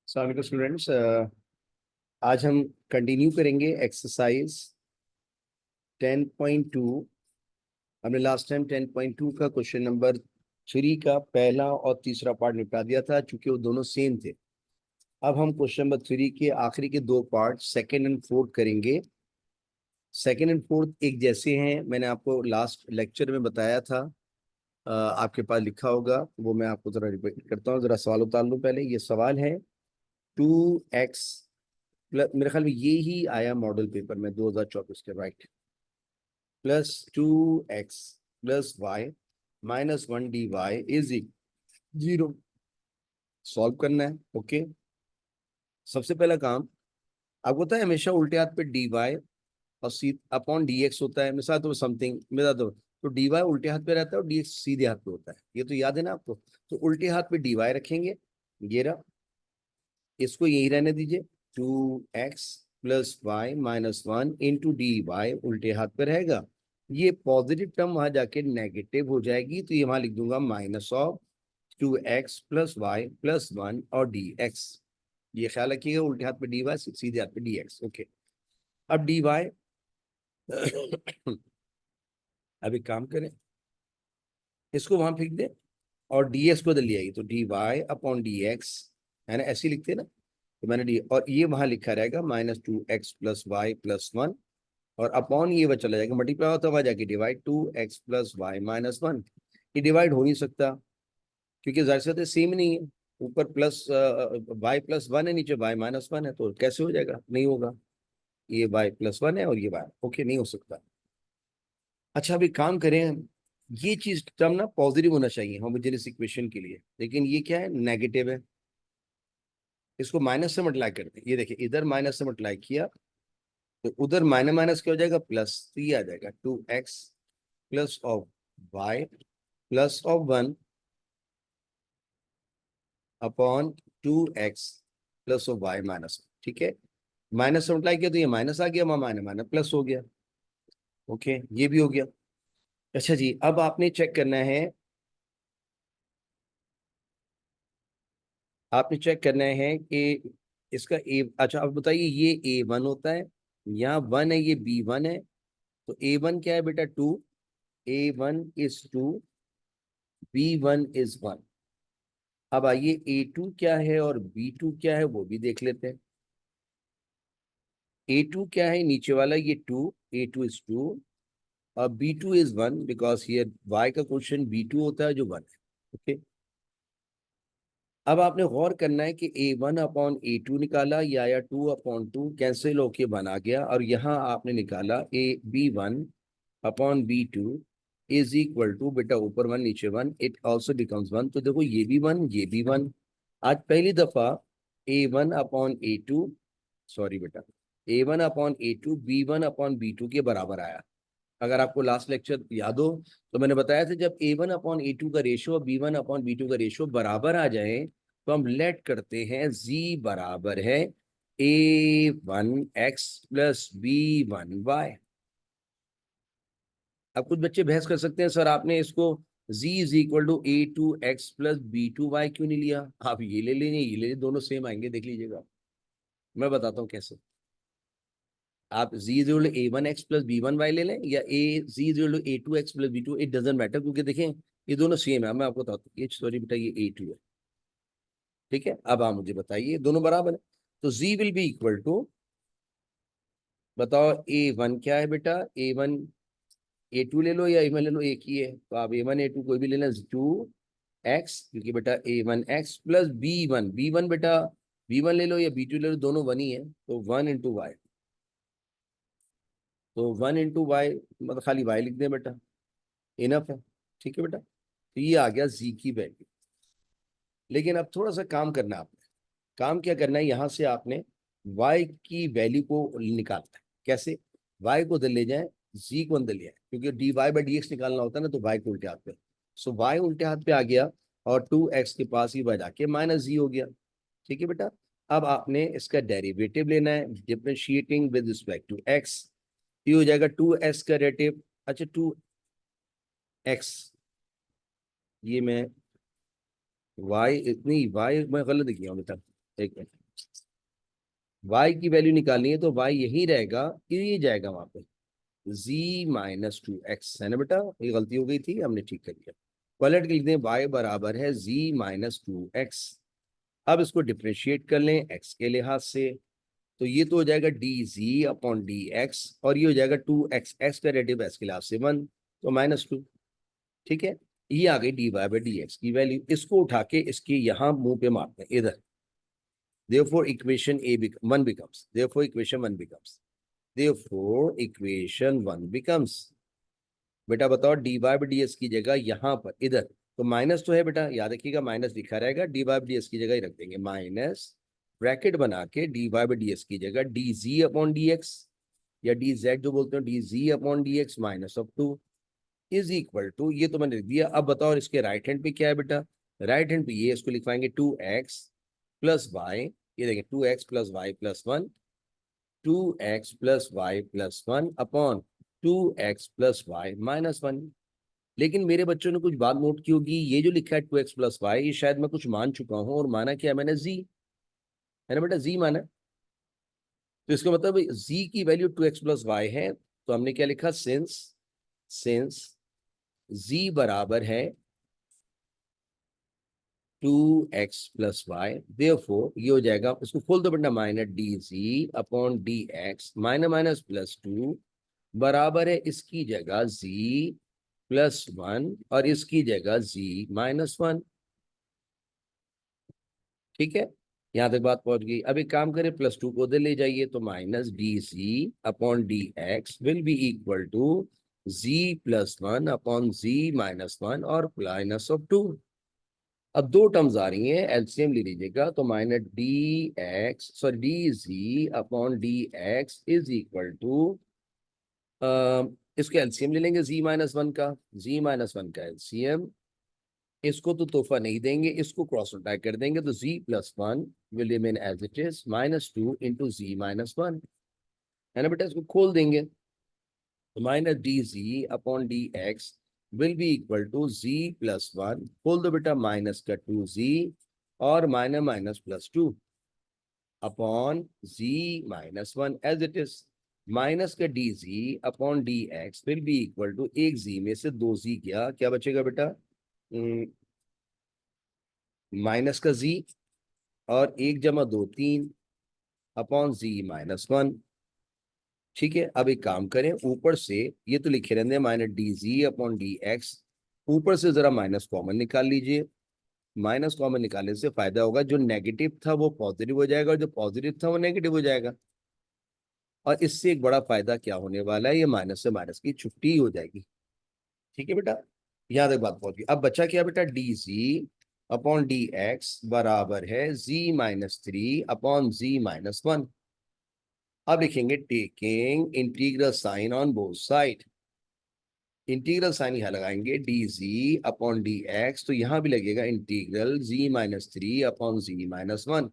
अस्सलाम स्टूडेंट्स, आज हम कंटिन्यू करेंगे एक्सरसाइज 10.2। हमने लास्ट टाइम 10.2 का क्वेश्चन नंबर 3 का पहला और तीसरा पार्ट निपटा दिया था, चूंकि वो दोनों सेम थे। अब हम क्वेश्चन नंबर 3 के आखिरी के दो पार्ट सेकेंड एंड फोर्थ करेंगे। सेकेंड एंड फोर्थ एक जैसे हैं, मैंने आपको लास्ट लेक्चर में बताया था। आपके पास लिखा होगा, वो मैं आपको जरा रिपीट करता हूँ। जरा सवाल उतार लूँ पहले। ये सवाल है 2x प्लस, मेरे ख्याल में ये ही आया मॉडल पेपर में 2024 के, right. Plus 2x plus y minus 1 dy is 0। सॉल्व करना है। ओके, सबसे पहला काम आपको पता है हमेशा उल्टे हाथ पे dy और सी अपॉन dx होता है। मिसाल तो समथिंग मेरा तो dy उल्टे हाथ पे रहता है और dx सीधे हाथ पे होता है। ये तो याद है ना आपको। तो उल्टे हाथ पे dy रखेंगे, ये रहा। इसको यही रहने दीजिए। 2x plus y minus 1 into d y उल्टे हाथ पे रहेगा। ये पॉजिटिव टर्म वहां जाके नेगेटिव हो जाएगी, तो ये वहां लिख दूंगा minus of 2x plus y plus 1 और dx। ये ख्याल रखिएगा, उल्टे हाथ पे डी वाई, सीधे हाथ पे dx। ओके, अब डी वाई अब एक काम करें, इसको वहां फेंक दे और dx को इधर ले आइए, तो d y upon d x, है ना, ऐसे ही लिखते हैं ना। तो मैंने डी और ये वहां लिखा रहेगा minus 2x plus y plus 1 और अपॉन ये चला जाएगा, मल्टीप्लाई होता हुआ जाके divide 2x plus y minus 1। ये डिवाइड हो नहीं सकता क्योंकि जाहिर सी बात है सेम नहीं है। ऊपर प्लस वाई प्लस 1 है, नीचे वाई माइनस 1 है, तो कैसे हो जाएगा? नहीं होगा। ये वाई प्लस 1 है और ये वाई, ओके, नहीं हो सकता। अच्छा, अभी काम करें, ये चीज टर्म ना पॉजिटिव होना चाहिए होमोजेनियस इक्वेशन के लिए, लेकिन ये क्या है, नेगेटिव है। इसको माइनस से मल्टीप्लाई करते हैं। ये देखिए, इधर माइनस से मल्टीप्लाई किया तो उधर माइनस माइनस क्या हो जाएगा, प्लस। तो ये आ जाएगा 2x plus of y plus of 1 upon 2x plus of y minus. ठीक है, माइनस से मल्टीप्लाई किया तो ये माइनस आ गया, माइनस माइनस प्लस हो गया। ओके, ये भी हो गया। अच्छा जी, अब आपने चेक करना है, आपने चेक करना है कि इसका ए, अच्छा अब बताइए, ये a1 होता है, यहाँ 1 है, ये b1 है। तो a1 क्या है बेटा, 2। a1 is 2, b1 is 1। अब आइए a2 क्या है और b2 क्या है वो भी देख लेते हैं। a2 क्या है, नीचे वाला ये 2, a2 इज 2 और b2 इज 1, बिकॉज ये y का क्वेश्चन b2 होता है जो 1 है। ओके, अब आपने गौर करना है कि a1 अपॉन a2 निकाला, या 2 अपॉन 2 कैंसिल होके बना गया, और यहाँ आपने निकाला a b1 upon b2 is equal to, बेटा ऊपर 1 नीचे 1, इट ऑल्सो बिकम्स 1। तो देखो ये भी 1, ये भी 1। आज पहली दफा a1 अपॉन a2, सॉरी बेटा, a1 upon a2 b1 upon b2 के बराबर आया। अगर आपको लास्ट लेक्चर याद हो तो मैंने बताया था, जब a1 अपॉन a2 का रेशियो और b1 अपॉन b2 का रेशियो बराबर आ जाए तो हम लेट करते हैं z बराबर है a1x प्लस b1y। अब कुछ बच्चे बहस कर सकते हैं, सर आपने इसको z is equal to a2x plus b2y क्यों नहीं लिया? आप ये ले लेंगे, ये ले लेंगे, दोनों सेम आएंगे, देख लीजिएगा। मैं बताता हूँ कैसे। आप z is equal to a1x plus b1y ले लें, या z is equal to a2x plus b2, it doesn't matter, क्योंकि देखें ये दोनों सेम है। मैं आपको बताता हूँ, ये सॉरी बेटा, ये a2 है। ठीक है, अब आप मुझे बताइए, दोनों बराबर है, तो z will be equal to, बताओ a1 क्या है बेटा, a1 a2 ले लो या a1 ले लो, एक ही है, तो आप a1 a2 कोई भी ले लें, 2x, क्योंकि बेटा a1x प्लस b1 बेटा b1 ले लो या b2 ले लो, दोनों 1 ही है, तो 1 इंटू वाई। तो 1 इंटू वाई मतलब खाली y लिख दें बेटा, इनफ है। ठीक है बेटा, तो ये आ गया z की वैल्यू। लेकिन अब थोड़ा सा काम करना है आपने। काम क्या करना है, यहां से आपने y की वैल्यू को निकालना है। कैसे? y को अंदर ले जाए, z को अंदर ले आए, क्योंकि dy बाई dx निकालना होता है ना, तो y को उल्टे हाथ पे। सो y उल्टे हाथ पे आ गया और 2x के पास ही बजा के माइनस z हो गया। ठीक है बेटा, अब आपने इसका डेरिवेटिव लेना है, differentiating with respect to x। ये हो जाएगा 2x का डेरिवेटिव। अच्छा, 2x, ये मैं y, इतनी y मैं गलत किया हूँ बेटा, एक मिनट, y की वैल्यू निकालनी है तो y यही रहेगा, ये जाएगा वहां पे z-2x, है ना बेटा, ये गलती हो गई थी, हमने ठीक कर लिया। पलट के लिख दें y बराबर है z-2x। अब इसको डिफ्रेंशिएट कर लें x के लिहाज से, तो ये तो हो जाएगा dz/dx, और ये हो जाएगा 2x, x का डेरिवेटिव x के लिहाज से 1, तो -2। ठीक है, ये आ गई dy/dx की वैल्यू। इसको उठा के इसके यहाँ मुंह पे मारते हैं इधर, therefore equation A1 becomes, therefore equation 1 becomes, therefore equation 1 becomes, बेटा बताओ dy/dx की जगह यहाँ पर इधर, तो माइनस तो है बेटा, याद रखिएगा माइनस लिखा रहेगा, dy/dx की जगह ही रख देंगे माइनस, ब्रैकेट बना के dy/dx की जगह dz/dx या dz जो बोलते हो, dz/dx -2 इज इक्वल टू, ये तो मैंने लिख दिया। अब बताओ इसके राइट हैंड पे क्या है बेटा, राइट हैंड पे ये, इसको लिखवाएंगे 2x प्लस वाई, ये देखें 2x plus y plus 1, 2x plus y plus 1 upon 2x plus y minus 1। लेकिन मेरे बच्चों ने कुछ बात नोट की होगी, ये जो लिखा है 2x प्लस वाई, ये शायद मैं कुछ मान चुका हूं, और माना क्या मैंने z, है ना बेटा, z माना। तो इसका मतलब z की वैल्यू 2x प्लस वाई है, तो हमने क्या लिखा, सिंस z बराबर है 2x प्लस वाई, देयरफॉर ये हो जाएगा, इसको खोल दो बेटा, minus dz/dx minus minus plus 2 बराबर है इसकी जगह z प्लस 1 और इसकी जगह z-1। ठीक है, यहां तक बात पहुंच गई। अब एक काम करें, +2 को उधर ले जाइए, तो minus dz/dx will be equal to z+1 upon z-1 और -2। अब दो टर्म्स आ रही हैं, एलसीएम ले लीजिएगा, तो minus dz/dx is equal to, इसके एलसीएम ले लेंगे z-1 का, z-1 का एलसीएम, इसको तो तोहफा नहीं देंगे, इसको क्रॉस मल्टीप्लाई कर देंगे, तो z+1 will remain as it is -2 into z-1, है ना बेटा, इसको खोल देंगे, तो minus dz/dx will be equal to z+1, खोल दो बेटा, माइनस का 2z और minus minus +2 upon z-1 as it is, minus का dz/dx will be equal to, एक z में से दो z गया, क्या बचेगा बेटा, माइनस का z और 1 + 2 3 अपॉन z-1। ठीक है, अब एक काम करें, ऊपर से ये तो लिखे रहते हैं माइनस dz/dx, ऊपर से जरा माइनस कॉमन निकाल लीजिए, माइनस कॉमन निकालने से फायदा होगा, जो नेगेटिव था वो पॉजिटिव हो जाएगा और जो पॉजिटिव था वो नेगेटिव हो जाएगा। और इससे एक बड़ा फायदा क्या होने वाला है, ये माइनस से माइनस की छुट्टी हो जाएगी। ठीक है बेटा, यहाँ तक बात पहुंच गई। अब बचा क्या बेटा, dz/dx बराबर है z-3 अपॉन z-1। अब लिखेंगे taking integral sign on both side, integral sign यहाँ लगाएंगे dz/dx, तो यहाँ भी लगेगा इंटीग्रल z-3 अपॉन z-1।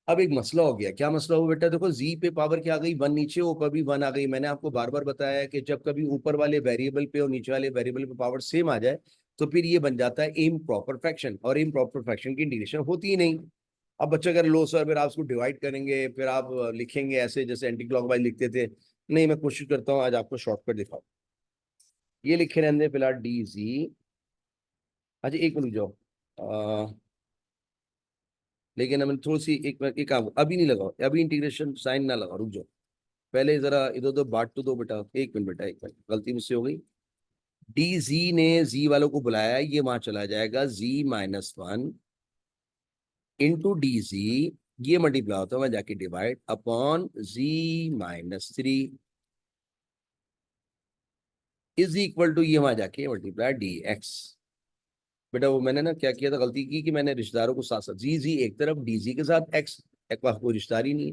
अब एक मसला हो गया, क्या मसला हो बेटा, देखो z पे पावर क्या आ गई, 1 नीचे, ऊपर भी 1 आ गई। मैंने आपको बार बार बताया है कि जब कभी ऊपर वाले वेरिएबल पे और नीचे वाले वेरिएबल पे पावर सेम आ जाए, तो फिर ये बन जाता है इम्प्रॉपर फ्रैक्शन, और इम्प्रॉपर फ्रैक्शन की इंटीग्रेशन होती ही नहीं। अब बच्चे अगर लो सर, फिर आप उसको डिवाइड करेंगे, फिर आप लिखेंगे ऐसे जैसे एंटी क्लॉकवाइज लिखते थे। नहीं, मैं कोशिश करता हूँ आज आपको शॉर्टकट दिखाऊं। ये लिखे रहने फिलहाल dz, अच्छा एक मिनट जाओ, लेकिन हमें थोड़ी सी एक काम, अभी नहीं लगाओ, अभी इंटीग्रेशन साइन ना लगाओ, रुक जाओ, पहले जरा इधर उधर बांट तो दो बेटा, एक मिनट बेटा, एक मिनट, गलती मुझसे हो गई। dz ने z वालों को बुलाया, ये वहां चला जाएगा z-1 इंटू dz, ये मल्टीप्लाई होता है वहां जाके divide upon z-3 is equal to, ये वहां जाके मल्टीप्लाई dx। बेटा वो मैंने ना क्या किया था, गलती की कि मैंने रिश्तेदारों को साथ साथ z एक तरफ, dz के साथ x, एक बार कोई रिश्तेदार ही नहीं है।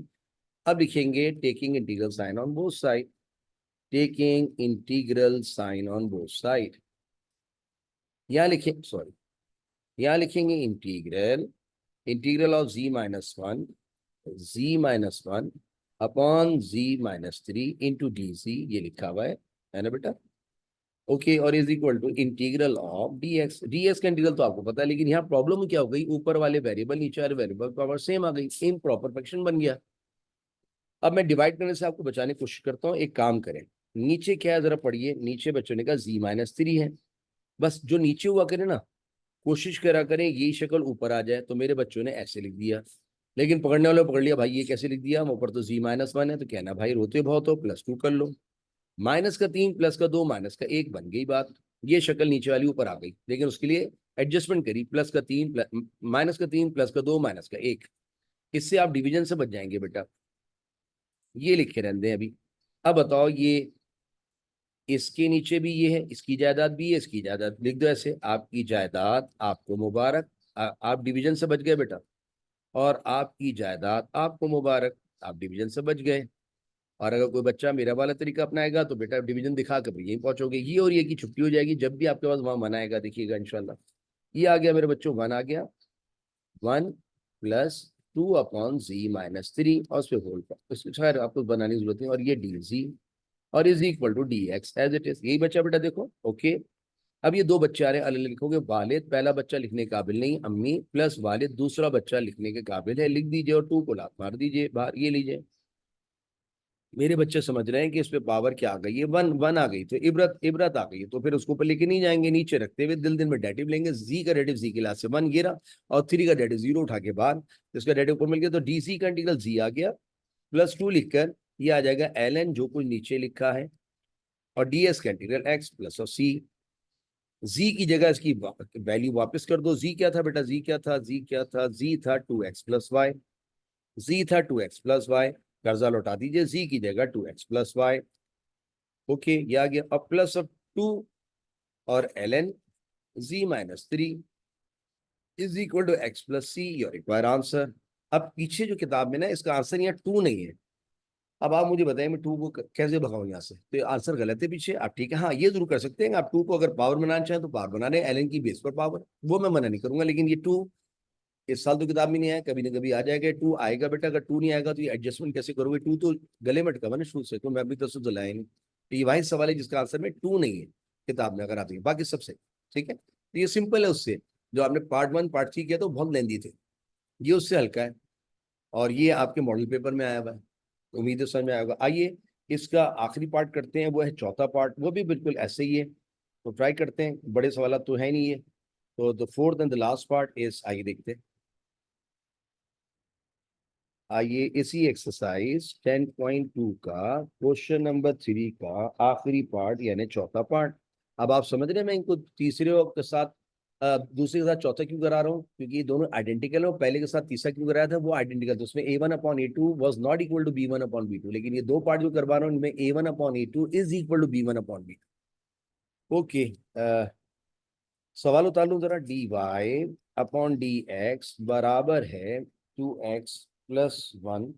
अब लिखेंगे taking integral sign on both side, taking integral sign on both side, यहाँ लिखें, सॉरी, यहाँ लिखेंगे integral, integral of z-1 z-1 upon z-3 into d c, ये लिखा हुआ है ना बेटा। ओके, और is equal to integral of dx। dx का इंटीग्रल तो आपको पता है, लेकिन यहाँ प्रॉब्लम क्या हो गई, ऊपर वाले वेरिएबल नीचे वाले वेरिएबल पावर सेम आ गई, सेम प्रॉपर फ्रैक्शन बन गया। अब मैं डिवाइड करने से आपको बचाने की कोशिश करता हूँ, एक काम करें, नीचे क्या है जरा पढ़िए, नीचे बच्चों ने कहा z-3 है, बस जो नीचे हुआ करे ना, कोशिश करा करें यही शक्ल ऊपर आ जाए। तो मेरे बच्चों ने ऐसे लिख दिया, लेकिन पकड़ने वाले पकड़ लिया, भाई ये कैसे लिख दिया, हम ऊपर तो z-1 है, तो कहना भाई रोते बहुत हो, +2 कर लो, -3 +2 -1 बन गई बात। ये शक्ल नीचे वाली ऊपर आ गई, लेकिन उसके लिए एडजस्टमेंट करी, +3 -3 +2 -1। इससे आप डिवीजन से बच जाएंगे बेटा, ये लिखे रहते हैं अभी। अब बताओ, ये इसके नीचे भी ये है, इसकी जायदाद भी है, इसकी जायदाद लिख दो ऐसे, आपकी जायदाद आपको मुबारक, आप डिवीजन से बच गए बेटा, और आपकी जायदाद आपको मुबारक, आप डिवीजन से बच गए। और अगर कोई बच्चा मेरा वाला तरीका अपनाएगा तो बेटा डिवीजन दिखा कर यहीं पहुंचोगे, ये और ये की छुट्टी हो जाएगी, जब भी आपके पास वहां मन आएगा, देखिएगा इंशाल्लाह। ये आ गया मेरे बच्चों, 1 आ गया, 1 + 2/z-3, और उस पर होल पर, इसको खैर आपको बनाने की जरूरत नहीं, और ये dz और is equal to dx as it is, यही बच्चा बेटा देखो। ओके, अब ये दो बच्चे आ रहे हैं, अलग अलग लिखोगे, वालिद पहला बच्चा लिखने के काबिल नहीं, अम्मी प्लस वालिद दूसरा बच्चा लिखने के काबिल है, लिख दीजिए और 2 को लात मार दीजिए बाहर, ये लीजिए। मेरे बच्चे समझ रहे हैं कि इस पे पावर क्या आ गई है, 1 1 आ गई, तो इबरत इबरत आ गई है, तो फिर उसको ऊपर लेके नहीं जाएंगे, नीचे रखते हुए दिल दिल में डेटिव लेंगे, जी का डेटिव जी की लास्ट से 1 गिरा, और 3 का डेटिव 0 उठा के बाहर, इसका डेटिव ऊपर मिल गया, तो डीसी का इंटीग्रल जी आ गया, +2 लिखकर ये आ जाएगा ln जो कुछ नीचे लिखा है, और ds का इंटीग्रल x प्लस और c। z की जगह इसकी वैल्यू वापस कर दो, z क्या था बेटा, z क्या था, z क्या था, z था 2x+y, z था 2x+y, कर्जा लौटा दीजिए, z की जगह 2x+y। ओके, ये आ गया, अब प्लस अब 2 और ln z-3 is equal to x+c, your require answer. अब पीछे जो किताब में ना, इसका आंसर यहाँ 2 नहीं है। अब आप मुझे बताएं, मैं 2 को कैसे भगाऊं यहाँ से, तो ये आंसर गलत है पीछे। आप ठीक है, हाँ ये जरूर कर सकते हैं, आप 2 को अगर पावर बनाना चाहें तो पावर बना रहे एलन की बेस पर पावर, वो मैं मना नहीं करूंगा, लेकिन ये 2 इस साल तो किताब में नहीं आया, कभी ना कभी आ जाएगा, 2 आएगा बेटा। अगर 2 नहीं आएगा तो ये एडजस्टमेंट कैसे करोगे, 2 तो गले में अटका ना शुरू से, तो मैं अभी तक जलाया नहीं, तो ये वही सवाल है जिसका आंसर में 2 नहीं है किताब में, अगर आती है बाकी सबसे। ठीक है, तो ये सिंपल है, उससे जो आपने पार्ट 1 पार्ट 3 किया तो बहुत लेंदी थे, ये उससे हल्का है, और ये आपके मॉडल पेपर में आया हुआ है, तो उम्मीद है समझ में आएगा। आइए इसका आखिरी पार्ट करते हैं, वो है चौथा पार्ट, वो भी बिल्कुल ऐसे ही है, तो ट्राई करते हैं, बड़े सवाल तो है नहीं है। तो the fourth and the last part is, आइए देखते हैं। आइए इसी एक्सरसाइज 10.2 का क्वेश्चन नंबर 3 का आखिरी पार्ट, यानी चौथा पार्ट। अब आप समझ रहे हैं मैं इनको तीसरे के साथ दूसरे के साथ चौथा क्यों करा रहा हूँ, क्योंकि ये दोनों आइडेंटिकल है, पहले के साथ तीसरा क्यों कराया था, वो आइडेंटिकल, तो उसमें A1/A2 was not equal to B1/B2, लेकिन ये दो पार्ट जो करवा रहा हूँ इनमें A1/A2 is equal to B1/B2। Okay, सवाल उतार लूँ जरा, dy/dx बराबर है 2x+1,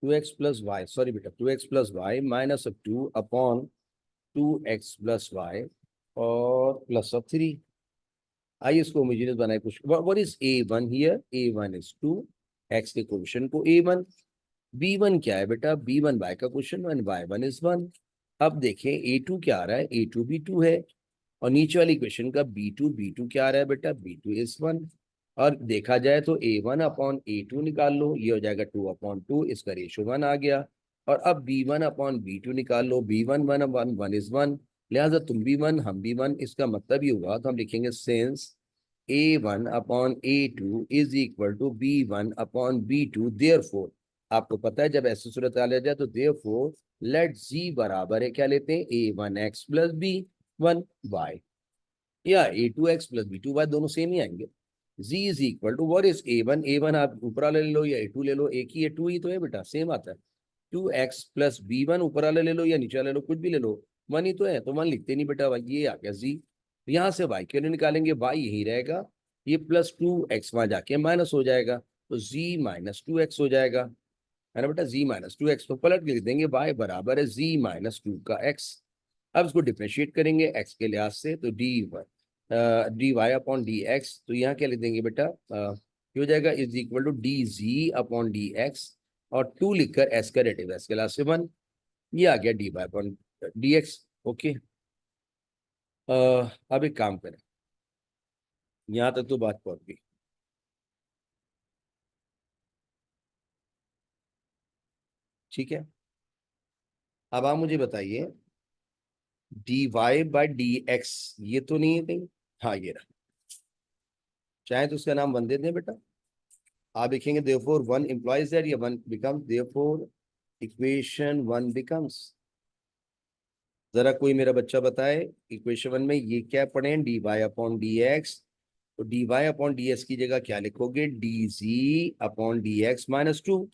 2x+y, सॉरी बेटा 2x+y -2/2x+y और +3। आइए इसको होमोजेनियस बनाए कुछ। What is a1 here, a1 is 2, x के कोएफिशिएंट को a1, b1 क्या है बेटा, b1 y का क्वेश्चन एंड y1 इज 1। अब देखें a2 क्या आ रहा है, a2 भी 2 है, और नीचे वाली क्वेश्चन का b2 क्या आ रहा है बेटा, b2 इज 1। और देखा जाए तो a1/a2 निकाल लो, ये हो जाएगा 2/2, इसका रेशियो 1 आ गया। और अब b1/b2 निकाल लो, b1 1 इज 1, लिहाजा तुम भी 1 हम भी 1, इसका मतलब ये हुआ, तो हम लिखेंगे since a1/a2 is equal to b1/b2, therefore, आपको पता है जब ऐसी सूरत आ जाए तो देयरफॉर लेट z बराबर है, क्या लेते हैं, a1x प्लस b1y, या a2x प्लस b2y, दोनों सेम ही आएंगे। z is equal to what is a1 आप ऊपर वाला ले लो या a2 ले लो, एक ही है, 2 ही तो है बेटा, सेम आता है। 2x प्लस b1 ऊपर वाला ले लो या नीचे वाला ले लो, कुछ भी ले लो, 1 ही तो है, तो 1 लिखते नहीं बेटा, ये आ गया z। यहाँ से y के लिए निकालेंगे, y यही रहेगा, ये +2x वहां जाके माइनस हो जाएगा, तो z-2x हो जाएगा, है ना बेटा, z-2x, तो पलट के लिख देंगे y बराबर है z-2 का x। अब इसको डिफ्रेंशिएट करेंगे x के लिहाज से, तो dy/dx, तो यहाँ क्या लिख देंगे बेटा, ये हो जाएगा इज इक्वल टू dz/dx, और 2 लिखकर एस का डेरिवेटिव एस के लास्ट से 1, ये आ गया D by upon d x. Okay, अब एक काम करें, यहां तक तो बात पहुंच गई। ठीक है, अब आप मुझे बताइए d y by d x ये तो नहीं है कहीं? हाँ ये रहा, चाहे तो उसका नाम वन दे दें बेटा। आप लिखेंगे देयरफॉर वन इम्प्लॉइज दैट, या one becomes therefore equation one becomes. जरा कोई मेरा बच्चा बताए इक्वेशन वन में ये क्या पढ़े, d y upon d x. तो d y upon d x की जगह क्या लिखोगे, d g upon d x minus two.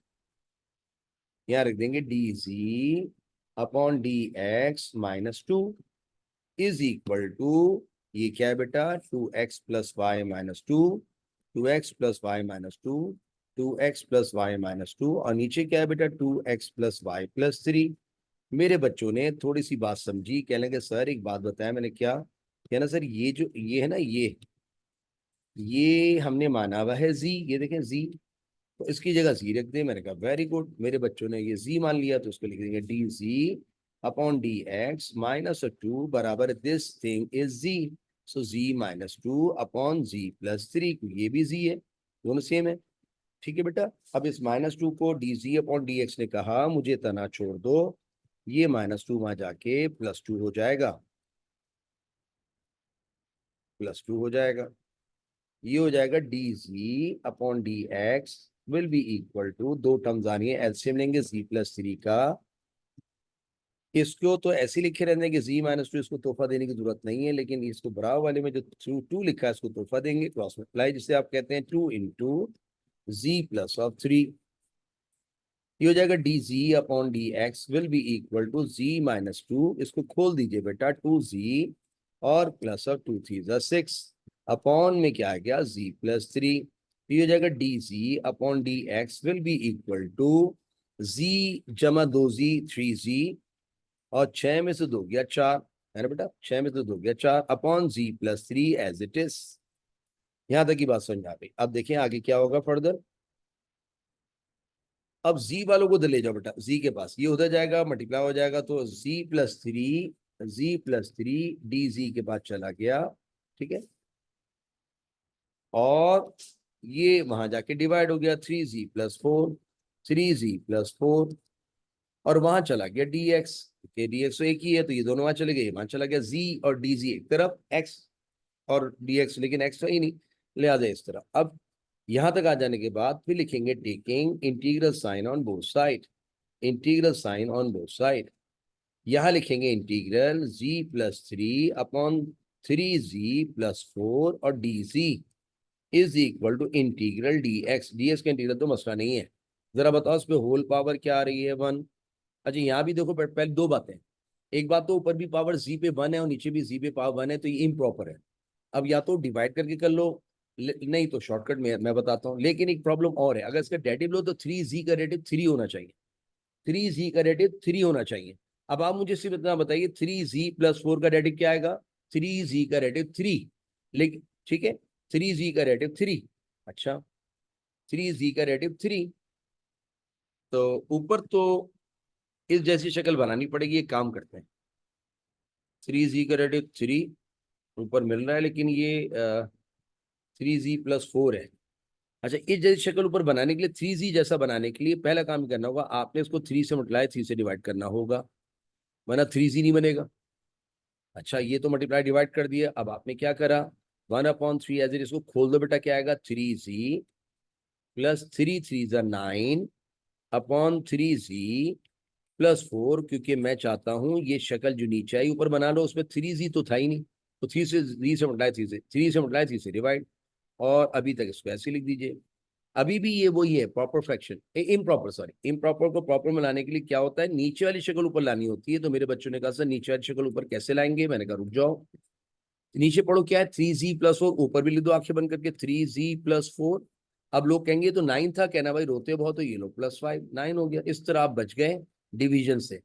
यहाँ रख देंगे d g upon d x minus two is equal to, ये क्या है बेटा, 2x plus y minus two, 2x plus y minus two, 2x plus y minus two, और नीचे क्या है बेटा, 2x plus y plus three. मेरे बच्चों ने थोड़ी सी बात समझी, कहने लगे सर एक बात बताया। मैंने क्या कहना सर, ये जो ये है ना, ये हमने माना हुआ है जी, ये देखें जी, तो इसकी जगह जी रख दे। मैंने कहा वेरी गुड, मेरे बच्चों ने ये जी मान लिया, तो उसको लिख देंगे d g upon d x minus two बराबर this thing is g, so g minus two upon g plus three, ये भी जी है, दोनों सेम है। ठीक है बेटा, अब इस माइनस टू को D g upon d x ने कहा मुझे तना छोड़ दो, ये माइनस टू वहां जाके प्लस टू हो जाएगा, प्लस टू हो जाएगा, ये हो जाएगा d g upon d x will be equal to, दो टर्म्स आ रही है, एलसीएम लेंगे जी प्लस थ्री का। इसको तो ऐसे लिखे रहने कि जी माइनस टू, इसको तोहफा देने की जरूरत नहीं है, लेकिन इसको बराबर वाले में जो टू टू लिखा है इसको तोहफा देंगे, क्रॉस मल्टीप्लाई, जिसे आप कहते हैं two into g plus of three. ये हो जाएगा d g upon d x will be equal to g minus two, इसको खोल दीजिए बेटा, टू जी और प्लस ऑफ टू थ्री जा सिक्स, अपॉन में क्या आ गया जी प्लस थ्री। ये हो जाएगा d g upon d x will be equal to g जमा दो जी थ्री जी, और छह में से दो गया चार, है ना बेटा, छह में से दो गया चार, upon g plus three as it is. यहां तक की बात समझ आ गई। अब देखें आगे क्या होगा फर्दर। अब z वालों को ले जाओ बेटा, z के पास, ये उधर जाएगा मल्टीप्लाई हो जाएगा, तो z plus three D G के पास चला गया। ठीक है, और ये वहां जाके डिवाइड हो गया, three G plus four, three G plus four, और वहां चला गया डी एक्स, के डी एक्स तो एक ही है, तो ये दोनों वहां चले गए, वहां चला गया z और डी जी एक तरफ, x और डी एक्स, लेकिन x तो ही नहीं, लिहाजा इस तरह। अब यहां तक आ जाने के बाद फिर लिखेंगे taking integral sign on both side, integral sign on both side. यहां लिखेंगे integral g plus three upon three जी प्लस फोर, और d g is equal to integral d x. D x का इंटीग्रल तो मसला नहीं है, जरा बताओ उस पर होल पावर क्या आ रही है, वन। अच्छा यहाँ भी देखो पहले दो बातें, एक बात तो ऊपर भी पावर जी पे वन है और नीचे भी जी पे पावर वन है, तो ये इम्प्रॉपर है। अब या तो डिवाइड करके कर लो, नहीं तो शॉर्टकट में मैं बताता हूँ, लेकिन एक प्रॉब्लम और है, अगर इसका डेरिवेटिव लो तो थ्री जी का डेरिवेटिव थ्री होना चाहिए, थ्री जी का डेरिवेटिव थ्री होना चाहिए। अब आप मुझे सिर्फ इतना बताइए, थ्री जी प्लस फोर का डेरिवेटिव क्या आएगा, थ्री जी का डेरिवेटिव थ्री, लेकिन ठीक है, थ्री जी का डेरिवेटिव थ्री, अच्छा थ्री जी का डेरिवेटिव थ्री, तो ऊपर तो इस जैसी शक्ल बनानी पड़ेगी, एक काम करते हैं, थ्री जी का डेरिवेटिव थ्री ऊपर मिल रहा है, लेकिन ये थ्री जी प्लस फोर है। अच्छा, इस जैसी शक्ल ऊपर बनाने के लिए, थ्री जी जैसा बनाने के लिए पहला काम करना होगा, आपने इसको थ्री से मल्टीप्लाई थ्री से डिवाइड करना होगा, वरना थ्री जी नहीं बनेगा। अच्छा, ये तो मल्टीप्लाई डिवाइड कर दिया, अब आपने क्या करा, one upon three as it, इसको खोल दो बेटा, क्या आएगा, थ्री जी प्लस थ्री थ्री जा नाइन अपॉन थ्री जी प्लस फोर, क्योंकि मैं चाहता हूं ये शक्ल जो नीचे आई ऊपर बना लो, उसमें थ्री जी तो था ही नहीं, तो थ्री से मल्टीप्लाई थ्री से मल्टीप्लाई थ्री से डिवाइड, और अभी तक इसको ऐसे लिख दीजिए। अभी भी ये वही है, proper fraction, improper, sorry improper को प्रॉपर में लाने के लिए क्या होता है, नीचे वाली शक्ल ऊपर लानी होती है। तो मेरे बच्चों ने कहा सर नीचे वाली शक्ल ऊपर कैसे लाएंगे, मैंने कहा रुक जाओ, नीचे पढ़ो क्या है, थ्री जी प्लस फोर, ऊपर भी लिख दो आंखें बंद करके, थ्री जी प्लस फोर। अब लोग कहेंगे तो नाइन था, कहना भाई रोते बहुत, तो ये लो प्लस फाइव, नाइन हो गया, इस तरह आप बच गए डिवीजन से।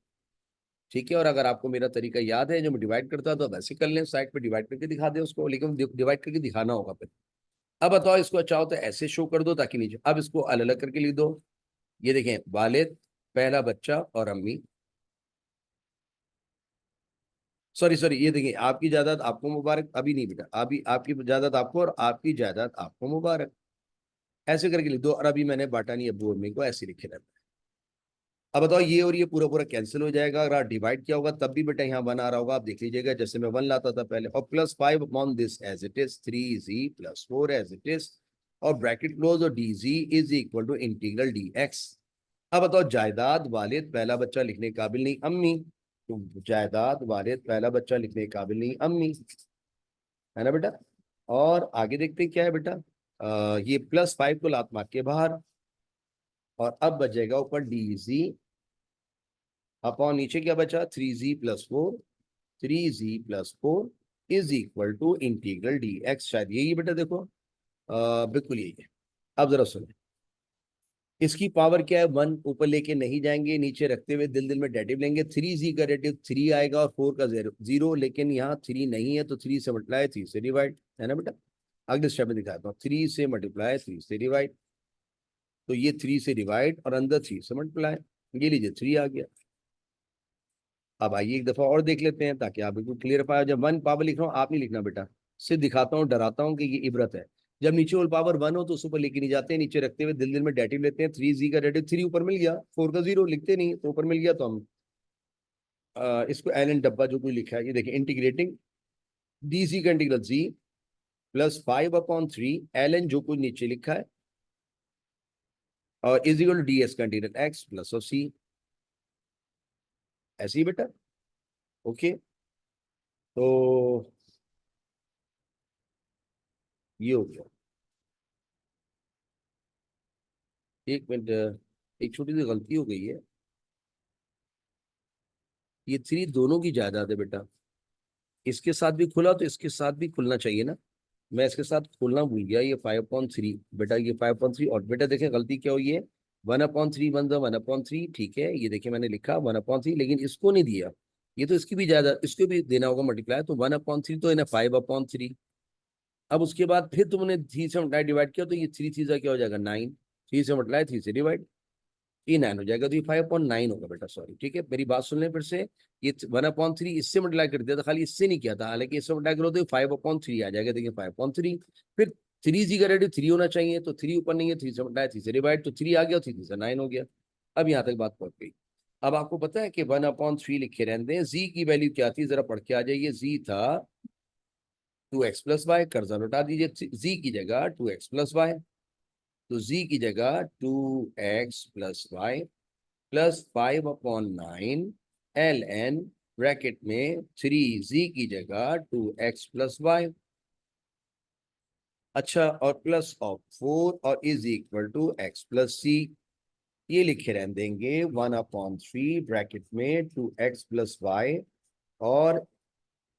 ठीक है, और अगर आपको मेरा तरीका याद है जो मैं डिवाइड करता तो वैसे कर लें, साइड पे डिवाइड करके दिखा दे उसको, लेकिन डिवाइड करके दिखाना होगा फिर। अब बताओ इसको अच्छा हो तो ऐसे शो कर दो ताकि नीचे, अब इसको अलग अलग करके लिख दो, ये देखें, वालिद, पहला बच्चा और अम्मी। सॉरी सॉरी, ये देखिए, आपकी जायदाद आपको मुबारक, अभी नहीं बेटा, अभी आपकी जायदाद आपको और आपकी जायदाद आपको मुबारक, ऐसे करके लिख दो। और अभी मैंने बांटा नहीं अब्बू अम्मी को, ऐसे लिखे रहता है। अब बताओ, ये और ये पूरा पूरा कैंसिल हो जाएगा। अगर आप डिवाइड किया होगा तब भी बेटा यहाँ वन आ रहा होगा, आप देख लीजिएगा, जैसे मैं वन लाता था पहले। और +5 upon this as it is 3z +4 as it is, और ब्रैकेट क्लोज, और dz is equal to integral dx। अब बताओ, जायदाद वालिद पहला बच्चा लिखने के काबिल नहीं अम्मी, तो जायदाद वालिद पहला बच्चा लिखने के काबिल नहीं अम्मी, है ना बेटा। और आगे देखते हैं क्या है बेटा। ये +5 को लात मार के बाहर, और अब बचेगा ऊपर dz अपॉन नीचे क्या बचा, 3z +4, 3z +4 is equal to integral dx। शायद यही है बेटा, देखो बिल्कुल यही है। अब जरा सुनो, इसकी पावर क्या है, 1 ऊपर लेके नहीं जाएंगे, नीचे रखते हुए दिल दिल में डेटिव लेंगे। 3z का डेटिव 3 आएगा और 4 का 0, लेकिन यहाँ 3 नहीं है, तो 3 से मल्टीप्लाई 3 से डिवाइड, है ना बेटा। अगले स्टेप में दिखाता हूँ, 3 से मल्टीप्लाई 3 से डिवाइड, तो ये 3 से डिवाइड और अंदर 3 से मल्टीप्लाई, ये लीजिए 3 आ गया। अब आइए एक दफा और देख लेते हैं, ताकि आप बिल्कुल क्लियर पाया। जब 1 पावर लिख रहा हूँ, आप नहीं लिखना बेटा, सिर्फ दिखाता हूँ, डराता हूँ कि ये इबरत है। जब नीचे होल पावर 1 हो तो उस ऊपर लेके नहीं जाते, नीचे रखते हुए दिल दिल में डेटिव लेते हैं। 3z का डेटिव 3 ऊपर मिल गया, 4 का 0 लिखते नहीं, तो ऊपर मिल गया, तो हम इसको एल एन डब्बा जो कोई लिखा है, ये देखिए, इंटीग्रेटिंग dz का इंटीग्रल z +5/3 एल एन जो कुछ नीचे लिखा है, और इज इक्वल टू ds का integral x plus of c, ऐसे ही बेटा। ओके, तो ये हो गया। एक मिनट, एक छोटी सी गलती हो गई है, ये 3 दोनों की जायदाद है बेटा, इसके साथ भी खुला तो इसके साथ भी खुलना चाहिए ना, मैं इसके साथ खोलना भूल गया। ये 5/3 बेटा, ये 5/3, और बेटा देखें गलती क्या हुई है, 1/3 बन जाए 1/3, ठीक है, ये देखिए मैंने लिखा 1/3, लेकिन इसको नहीं दिया, ये तो इसकी भी ज्यादा, इसको भी देना होगा मल्टीप्लाई, तो 1/3 तो इन्हें 5/3। अब उसके बाद फिर तुमने 3 से मल्टीप्लाई डिवाइड किया, तो ये 3 3 क्या हो जाएगा 9, 3 से मल्टीप्लाई 3 से डिवाइड, ये 9 हो जाएगा, तो ये 5/9 होगा बेटा। सॉरी, ठीक है, मेरी बात सुन लें फिर से। ये 1/3 इससे मल्टीप्लाई कर दिया था, खाली इससे नहीं किया था, हालांकि इससे मल्टीप्लाई करो तो 5/3 आ जाएगा। देखिए 5/3, फिर 3z का रेडियो 3 होना चाहिए, तो 3 ऊपर नहीं है, 3 से मल्टीप्लाई 3 से डिवाइड, तो 3 आ गया, 3 से 9 हो गया। अब यहाँ तक बात पहुंच गई। अब आपको पता है कि 1/3 लिखे रहते हैं, z की वैल्यू क्या थी, जरा पढ़ के आ जाइए। z था 2x + y, कर्जा लौटा दीजिए, z की जगह 2x + y, तो z की जगह 2x + y +5/9 ln ब्रैकेट में 3z की जगह 2x + y, अच्छा, और प्लस ऑफ 4, और is equal to x + c, ये लिखे रहने देंगे 1/3 ब्रैकेट में 2x + y और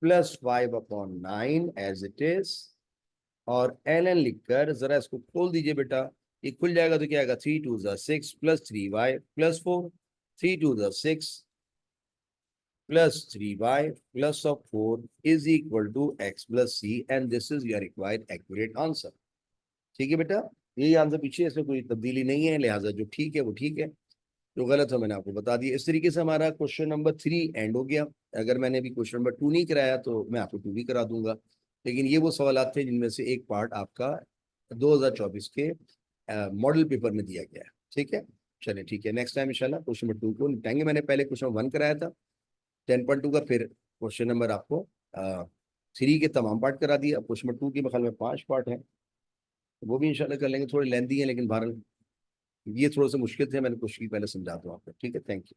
+5/9 एज इट इज, और ln लिखकर जरा इसको खोल दीजिए बेटा, ये खुल जाएगा तो क्या आएगा, 3 2 6 +3y +4, 3 2 6 +3y +4 is equal to x + c, and this is your required accurate answer। ठीक है बेटा, यही आंसर, पीछे इसमें कोई तब्दीली नहीं है, लिहाजा जो ठीक है वो ठीक है, जो गलत है मैंने आपको बता दिया। इस तरीके से हमारा क्वेश्चन नंबर 3 एंड हो गया। अगर मैंने अभी क्वेश्चन नंबर 2 नहीं कराया तो मैं आपको 2 भी करा दूंगा, लेकिन ये वो सवाल थे जिनमें से एक पार्ट आपका 2024 के मॉडल पेपर में दिया गया है। ठीक है, चलिए ठीक है, नेक्स्ट टाइम इंशाल्लाह क्वेश्चन नंबर 2 को निपटाएंगे। मैंने पहले क्वेश्चन 1 कराया था 10.2 का, फिर क्वेश्चन नंबर आपको 3 के तमाम पार्ट करा दिया। अब क्वेश्चन नंबर 2 के बखल में 5 पार्ट हैं, वो भी इंशाल्लाह कर लेंगे, थोड़े लेंदी है, लेकिन बहरहाल ये थोड़ा सा मुश्किल थे, मैंने कोशिश की पहले समझा दूँ आपको। ठीक है, थैंक यू।